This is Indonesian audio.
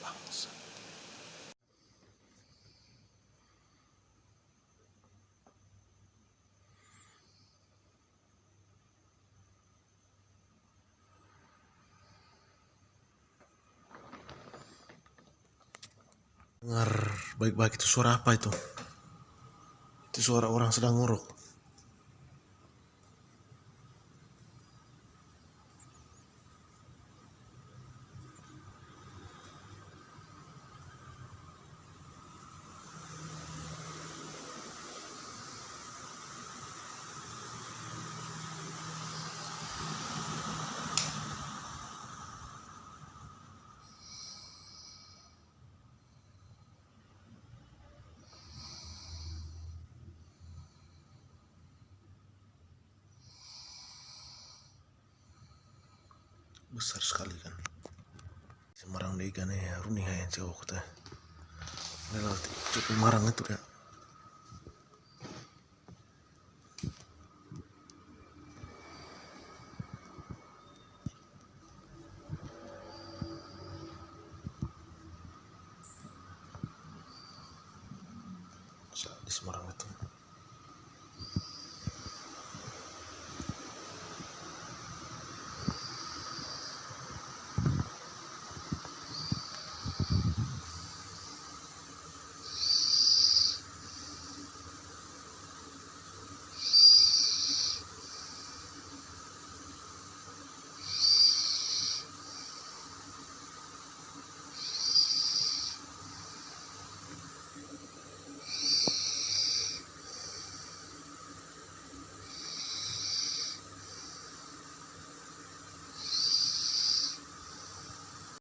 Bangsa. Dengar baik-baik, itu suara apa itu? Itu suara orang sedang nguruk. Besar sekali kan. Semarang deh ikan ya, runih yang jauh kita. Lewat cukup marang itu ya. Di Semarang itu.